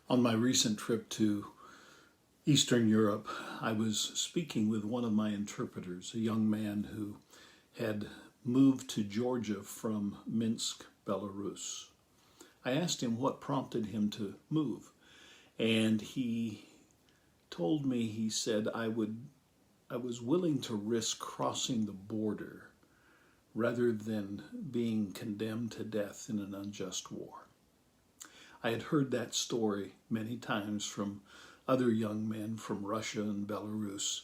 On my recent trip to Eastern Europe, I was speaking with one of my interpreters, a young man who had moved to Georgia from Minsk, Belarus. I asked him what prompted him to move, and he told me, he said, I was willing to risk crossing the border rather than being condemned to death in an unjust war. I had heard that story many times from other young men from Russia and Belarus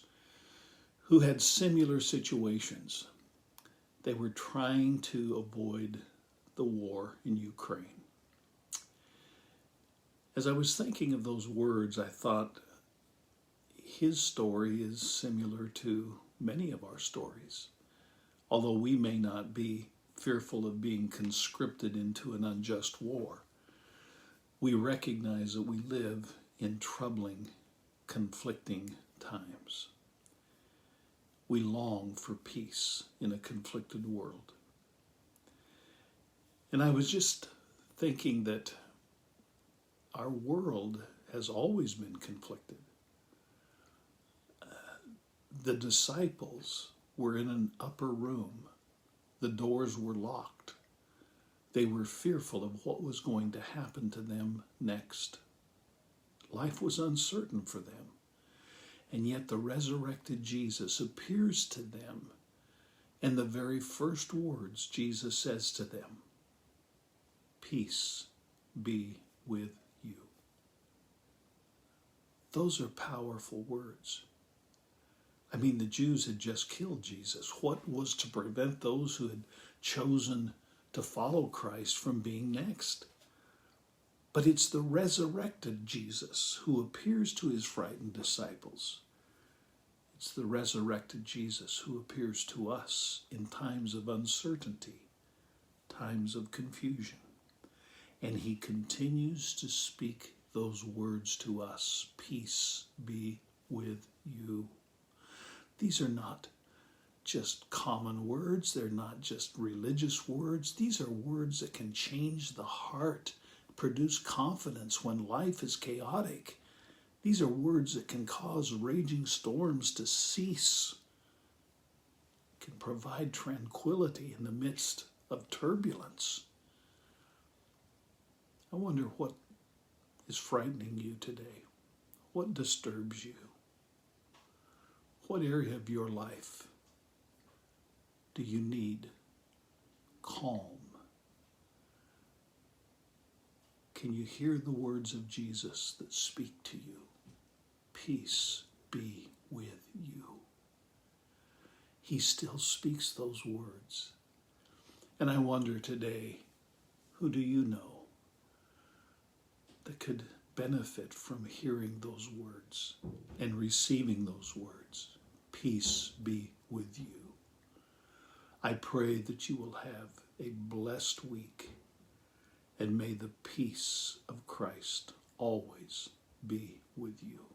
who had similar situations. They were trying to avoid the war in Ukraine. As I was thinking of those words, I thought his story is similar to many of our stories. Although we may not be fearful of being conscripted into an unjust war, we recognize that we live in troubling, conflicting times. We long for peace in a conflicted world. And I was just thinking that our world has always been conflicted. The disciples were in an upper room. The doors were locked. They were fearful of what was going to happen to them next. Life was uncertain for them. And yet the resurrected Jesus appears to them, and the very first words Jesus says to them, "Peace be with you." Those are powerful words. I mean, the Jews had just killed Jesus. What was to prevent those who had chosen to follow Christ from being next? But it's the resurrected Jesus who appears to his frightened disciples. It's the resurrected Jesus who appears to us in times of uncertainty, times of confusion. And he continues to speak those words to us, "Peace be with you." These are not just common words. They're not just religious words. These are words that can change the heart, produce confidence when life is chaotic. These are words that can cause raging storms to cease, can provide tranquility in the midst of turbulence. I wonder what is frightening you today. What disturbs you? What area of your life do you need calm? Can you hear the words of Jesus that speak to you? Peace be with you. He still speaks those words. And I wonder today, who do you know that could benefit from hearing those words and receiving those words? Peace be with you. I pray that you will have a blessed week, and may the peace of Christ always be with you.